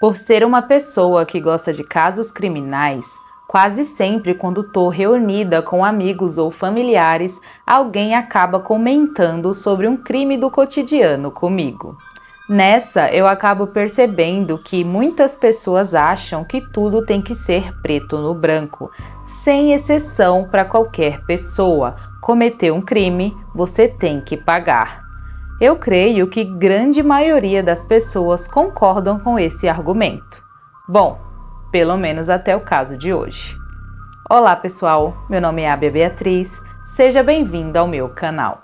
Por ser uma pessoa que gosta de casos criminais, quase sempre quando estou reunida com amigos ou familiares, alguém acaba comentando sobre um crime do cotidiano comigo. Nessa, eu acabo percebendo que muitas pessoas acham que tudo tem que ser preto no branco, sem exceção para qualquer pessoa. Cometer um crime, você tem que pagar. Eu creio que grande maioria das pessoas concordam com esse argumento. Bom, pelo menos até o caso de hoje. Olá pessoal, meu nome é Ábia Beatriz, seja bem-vinda ao meu canal.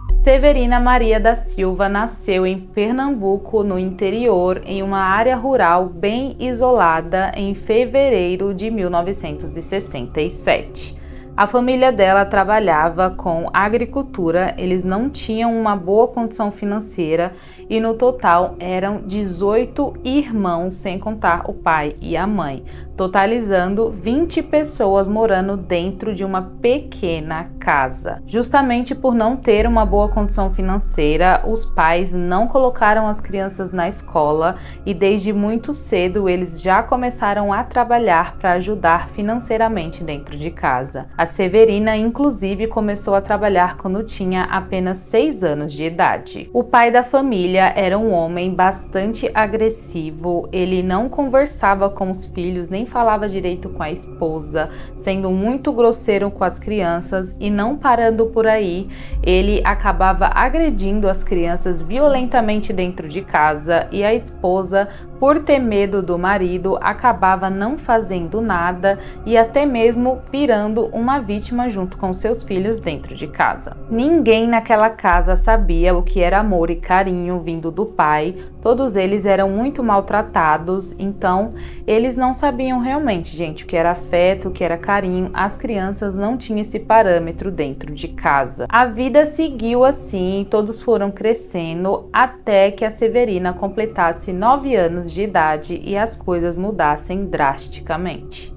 Severina Maria da Silva nasceu em Pernambuco, no interior, em uma área rural bem isolada, em fevereiro de 1967. A família dela trabalhava com agricultura, eles não tinham uma boa condição financeira e no total eram 18 irmãos, sem contar o pai e a mãe, totalizando 20 pessoas morando dentro de uma pequena casa. Justamente por não ter uma boa condição financeira, os pais não colocaram as crianças na escola e desde muito cedo eles já começaram a trabalhar para ajudar financeiramente dentro de casa. A Severina, inclusive, começou a trabalhar quando tinha apenas 6 anos de idade. O pai da família era um homem bastante agressivo, ele não conversava com os filhos, nem falava direito com a esposa, sendo muito grosseiro com as crianças e não parando por aí, ele acabava agredindo as crianças violentamente dentro de casa e a esposa, por ter medo do marido, acabava não fazendo nada e até mesmo virando uma vítima junto com seus filhos dentro de casa. Ninguém naquela casa sabia o que era amor e carinho vindo do pai, todos eles eram muito maltratados, então eles não sabiam realmente, gente, o que era afeto, o que era carinho, as crianças não tinham esse parâmetro dentro de casa. A vida seguiu assim, todos foram crescendo até que a Severina completasse 9 anos de idade e as coisas mudassem drasticamente.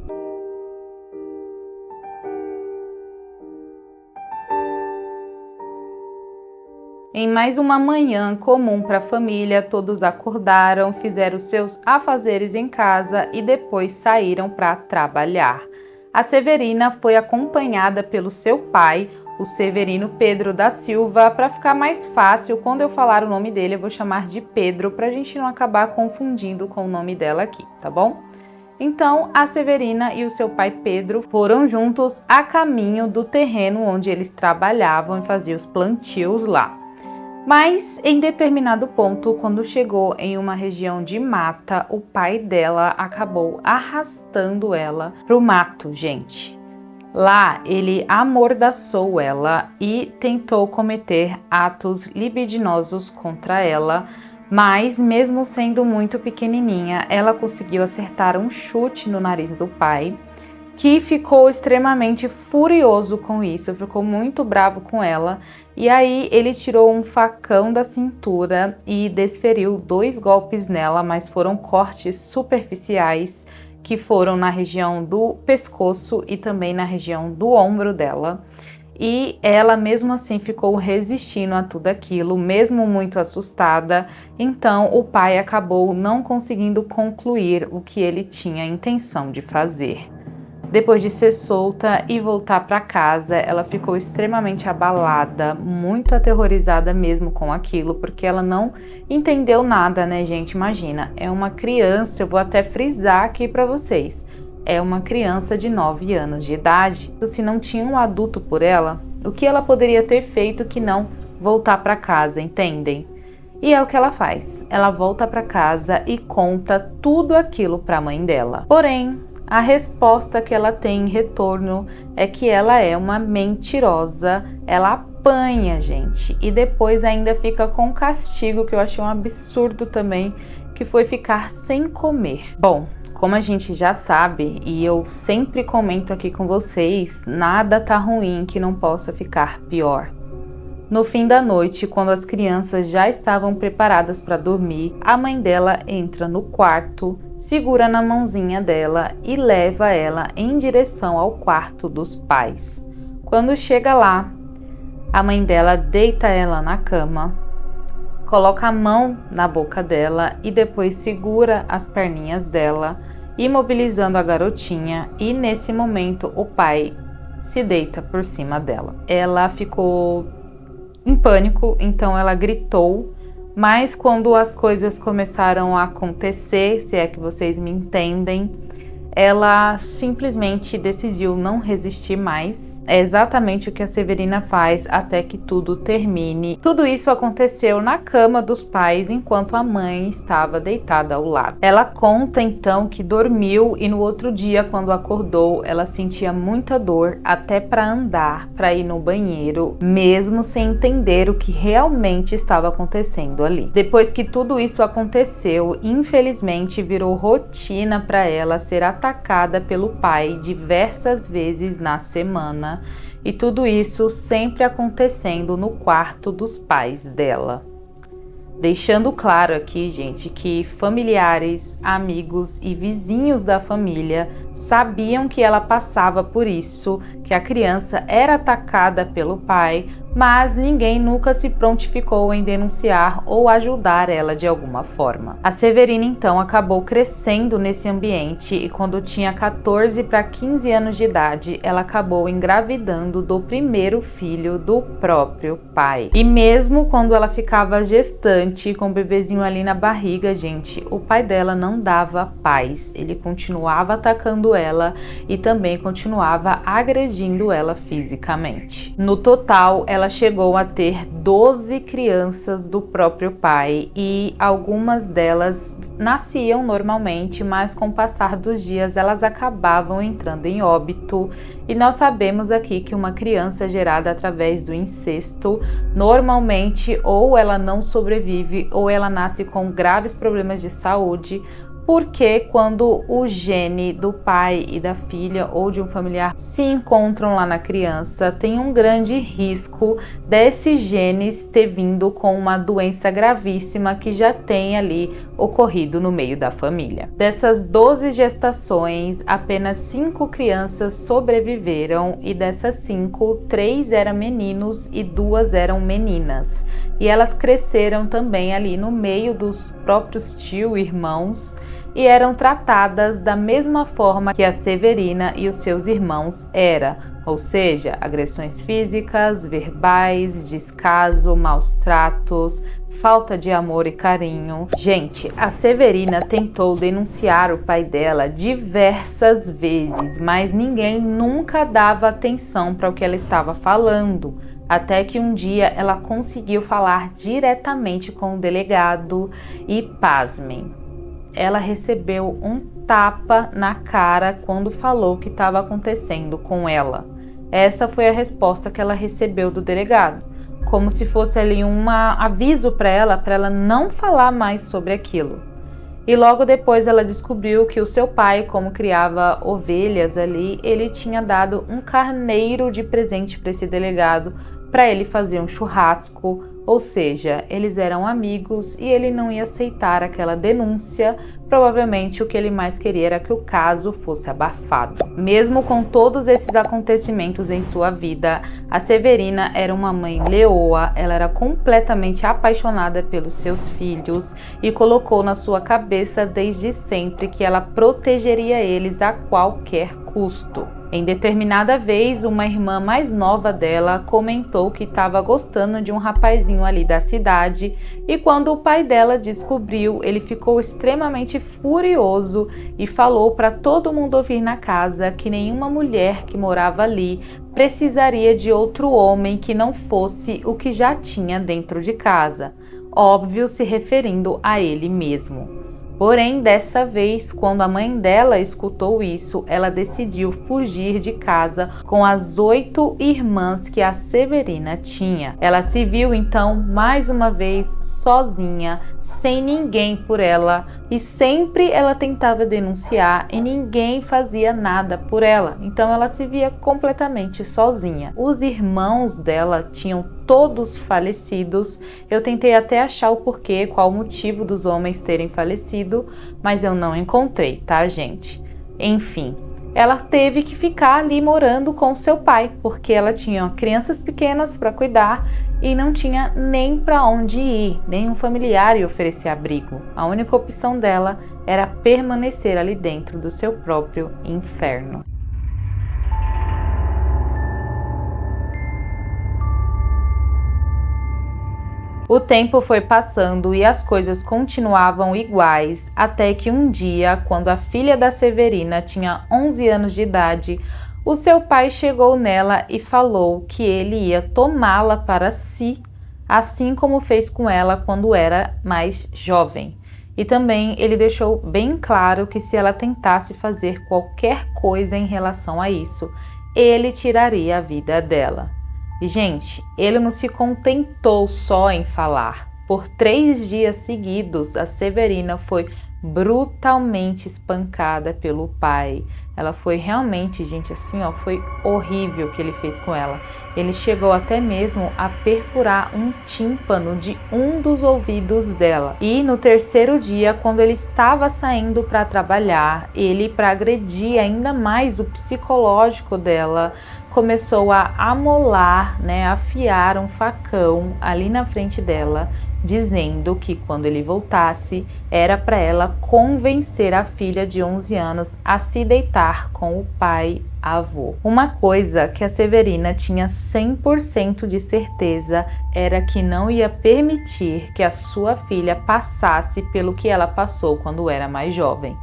Em mais uma manhã comum para a família, todos acordaram, fizeram seus afazeres em casa e depois saíram para trabalhar. A Severina foi acompanhada pelo seu pai, o Severino Pedro da Silva. Para ficar mais fácil, quando eu falar o nome dele, eu vou chamar de Pedro, para a gente não acabar confundindo com o nome dela aqui, tá bom? Então, a Severina e o seu pai Pedro foram juntos a caminho do terreno onde eles trabalhavam e faziam os plantios lá. Mas, em determinado ponto, quando chegou em uma região de mata, o pai dela acabou arrastando ela pro mato, gente. Lá, ele amordaçou ela e tentou cometer atos libidinosos contra ela, mas mesmo sendo muito pequenininha, ela conseguiu acertar um chute no nariz do pai, que ficou extremamente furioso com isso, ficou muito bravo com ela, e aí ele tirou um facão da cintura e desferiu 2 golpes nela, mas foram cortes superficiais, que foram na região do pescoço e também na região do ombro dela. E ela mesmo assim ficou resistindo a tudo aquilo, mesmo muito assustada, então o pai acabou não conseguindo concluir o que ele tinha intenção de fazer. Depois de ser solta e voltar para casa, ela ficou extremamente abalada, muito aterrorizada mesmo com aquilo, porque ela não entendeu nada, né, gente? Imagina, é uma criança, eu vou até frisar aqui para vocês, é uma criança de 9 anos de idade. Se não tinha um adulto por ela, o que ela poderia ter feito que não voltar para casa, entendem? E é o que ela faz, ela volta para casa e conta tudo aquilo para a mãe dela. Porém, a resposta que ela tem em retorno é que ela é uma mentirosa, ela apanha, gente, e depois ainda fica com um castigo que eu achei um absurdo também, que foi ficar sem comer. Bom, como a gente já sabe, e eu sempre comento aqui com vocês, nada tá ruim que não possa ficar pior. No fim da noite, quando as crianças já estavam preparadas para dormir, a mãe dela entra no quarto, segura na mãozinha dela e leva ela em direção ao quarto dos pais. Quando chega lá, a mãe dela deita ela na cama, coloca a mão na boca dela e depois segura as perninhas dela, imobilizando a garotinha, e nesse momento o pai se deita por cima dela. Ela ficou em pânico, então ela gritou, mas quando as coisas começaram a acontecer, se é que vocês me entendem, ela simplesmente decidiu não resistir mais. É exatamente o que a Severina faz até que tudo termine. Tudo isso aconteceu na cama dos pais enquanto a mãe estava deitada ao lado. Ela conta então que dormiu e no outro dia, quando acordou, ela sentia muita dor até para andar, para ir no banheiro, mesmo sem entender o que realmente estava acontecendo ali. Depois que tudo isso aconteceu, infelizmente virou rotina para ela ser atacada pelo pai diversas vezes na semana, e tudo isso sempre acontecendo no quarto dos pais dela. Deixando claro aqui, gente, que familiares, amigos e vizinhos da família sabiam que ela passava por isso, que a criança era atacada pelo pai, mas ninguém nunca se prontificou em denunciar ou ajudar ela de alguma forma. A Severina então acabou crescendo nesse ambiente e quando tinha 14 para 15 anos de idade, ela acabou engravidando do primeiro filho do próprio pai. E mesmo quando ela ficava gestante com o bebezinho ali na barriga, gente, o pai dela não dava paz. Ele continuava atacando ela e também continuava agredindo ela fisicamente. No total, ela chegou a ter 12 crianças do próprio pai e algumas delas nasciam normalmente, mas com o passar dos dias elas acabavam entrando em óbito. E nós sabemos aqui que uma criança gerada através do incesto, normalmente ou ela não sobrevive ou ela nasce com graves problemas de saúde, porque quando o gene do pai e da filha ou de um familiar se encontram lá na criança, tem um grande risco desses genes ter vindo com uma doença gravíssima que já tem ali ocorrido no meio da família. Dessas 12 gestações, apenas 5 crianças sobreviveram e dessas 5, 3 eram meninos e 2 eram meninas. E elas cresceram também ali no meio dos próprios tio e irmãos, e eram tratadas da mesma forma que a Severina e os seus irmãos era, ou seja, agressões físicas, verbais, descaso, maus tratos, falta de amor e carinho. Gente, a Severina tentou denunciar o pai dela diversas vezes, mas ninguém nunca dava atenção para o que ela estava falando. Até que um dia ela conseguiu falar diretamente com o delegado e, pasmem, ela recebeu um tapa na cara quando falou o que estava acontecendo com ela. Essa foi a resposta que ela recebeu do delegado, como se fosse ali um aviso para ela não falar mais sobre aquilo. E logo depois ela descobriu que o seu pai, como criava ovelhas ali, ele tinha dado um carneiro de presente para esse delegado para ele fazer um churrasco, ou seja, eles eram amigos e ele não ia aceitar aquela denúncia. Provavelmente o que ele mais queria era que o caso fosse abafado. Mesmo com todos esses acontecimentos em sua vida, a Severina era uma mãe leoa, ela era completamente apaixonada pelos seus filhos e colocou na sua cabeça desde sempre que ela protegeria eles a qualquer custo. Em determinada vez, uma irmã mais nova dela comentou que estava gostando de um rapazinho ali da cidade e quando o pai dela descobriu, ele ficou extremamente furioso e falou para todo mundo ouvir na casa que nenhuma mulher que morava ali precisaria de outro homem que não fosse o que já tinha dentro de casa, óbvio se referindo a ele mesmo. Porém, dessa vez, quando a mãe dela escutou isso, ela decidiu fugir de casa com as 8 irmãs que a Severina tinha. Ela se viu, então, mais uma vez sozinha sem ninguém por ela, e sempre ela tentava denunciar e ninguém fazia nada por ela. Então ela se via completamente sozinha. Os irmãos dela tinham todos falecidos. Eu tentei até achar o porquê, qual o motivo dos homens terem falecido, mas eu não encontrei, tá, gente? Enfim, ela teve que ficar ali morando com seu pai, porque ela tinha crianças pequenas para cuidar e não tinha nem para onde ir, nenhum familiar ia oferecer abrigo. A única opção dela era permanecer ali dentro do seu próprio inferno. O tempo foi passando e as coisas continuavam iguais, até que um dia, quando a filha da Severina tinha 11 anos de idade, o seu pai chegou nela e falou que ele ia tomá-la para si, assim como fez com ela quando era mais jovem. E também ele deixou bem claro que se ela tentasse fazer qualquer coisa em relação a isso, ele tiraria a vida dela. E, gente, ele não se contentou só em falar. Por 3 dias seguidos, a Severina foi brutalmente espancada pelo pai. Ela foi realmente, gente, assim, ó, foi horrível o que ele fez com ela. Ele chegou até mesmo a perfurar um tímpano de um dos ouvidos dela. E no 3º dia, quando ele estava saindo para trabalhar, ele, para agredir ainda mais o psicológico dela, começou a amolar, afiar um facão ali na frente dela, dizendo que quando ele voltasse, era para ela convencer a filha de 11 anos a se deitar com o pai avô. Uma coisa que a Severina tinha 100% de certeza era que não ia permitir que a sua filha passasse pelo que ela passou quando era mais jovem.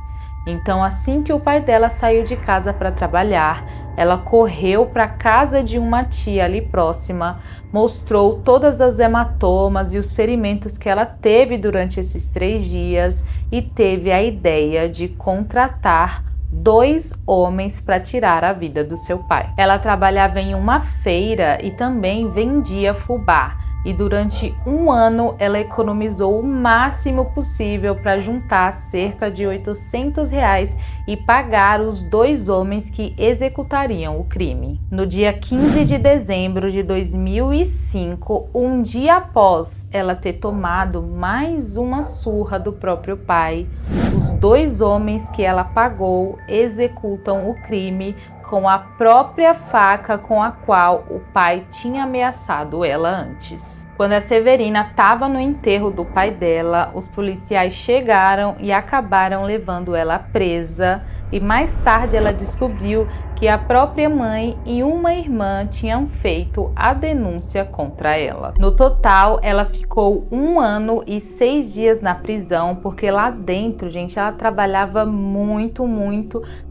Então, assim que o pai dela saiu de casa para trabalhar, ela correu para a casa de uma tia ali próxima, mostrou todas as hematomas e os ferimentos que ela teve durante esses 3 dias e teve a ideia de contratar 2 homens para tirar a vida do seu pai. Ela trabalhava em uma feira e também vendia fubá. E durante 1 ano ela economizou o máximo possível para juntar cerca de R$800 e pagar os 2 homens que executariam o crime. No dia 15 de dezembro de 2005, um dia após ela ter tomado mais uma surra do próprio pai, os 2 homens que ela pagou executam o crime com a própria faca com a qual o pai tinha ameaçado ela antes. Quando a Severina estava no enterro do pai dela, os policiais chegaram e acabaram levando ela presa, e mais tarde ela descobriu que a própria mãe e uma irmã tinham feito a denúncia contra ela. No total, ela ficou 1 ano e 6 dias na prisão, porque lá dentro, gente, ela trabalhava muito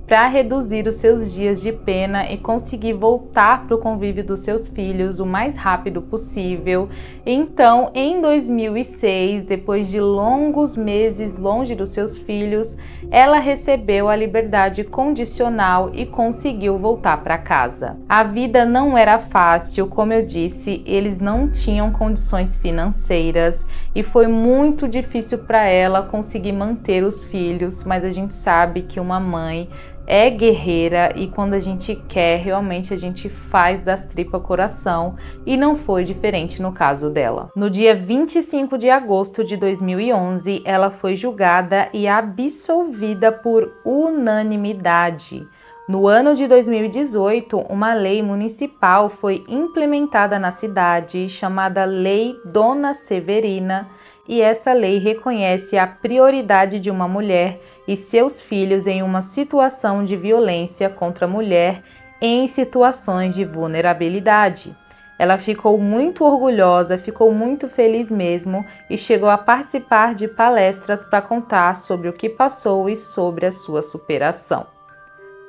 para reduzir os seus dias de pena e conseguir voltar para o convívio dos seus filhos o mais rápido possível. Então, em 2006, depois de longos meses longe dos seus filhos, ela recebeu a liberdade condicional e conseguiu voltar para casa. A vida não era fácil, como eu disse, eles não tinham condições financeiras e foi muito difícil para ela conseguir manter os filhos, mas a gente sabe que uma mãe é guerreira e quando a gente quer, realmente a gente faz das tripas coração, e não foi diferente no caso dela. No dia 25 de agosto de 2011, ela foi julgada e absolvida por unanimidade. No ano de 2018, uma lei municipal foi implementada na cidade chamada Lei Dona Severina, e essa lei reconhece a prioridade de uma mulher e seus filhos em uma situação de violência contra a mulher em situações de vulnerabilidade. Ela ficou muito orgulhosa, ficou muito feliz mesmo e chegou a participar de palestras para contar sobre o que passou e sobre a sua superação.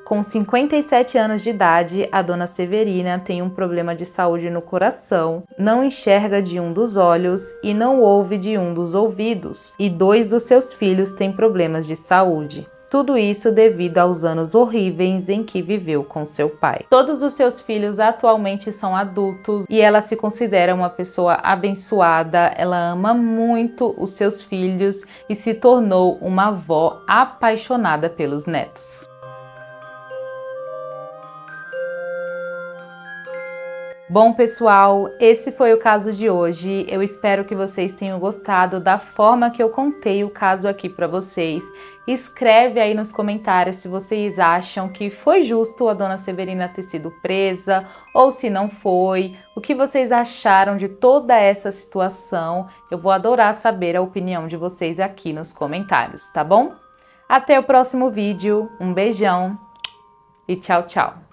Com 57 anos de idade, a dona Severina tem um problema de saúde no coração, não enxerga de um dos olhos e não ouve de um dos ouvidos, e 2 dos seus filhos têm problemas de saúde. Tudo isso devido aos anos horríveis em que viveu com seu pai. Todos os seus filhos atualmente são adultos e ela se considera uma pessoa abençoada, ela ama muito os seus filhos e se tornou uma avó apaixonada pelos netos. Bom, pessoal, esse foi o caso de hoje. Eu espero que vocês tenham gostado da forma que eu contei o caso aqui para vocês. Escreve aí nos comentários se vocês acham que foi justo a dona Severina ter sido presa ou se não foi. O que vocês acharam de toda essa situação? Eu vou adorar saber a opinião de vocês aqui nos comentários, tá bom? Até o próximo vídeo. Um beijão e tchau, tchau!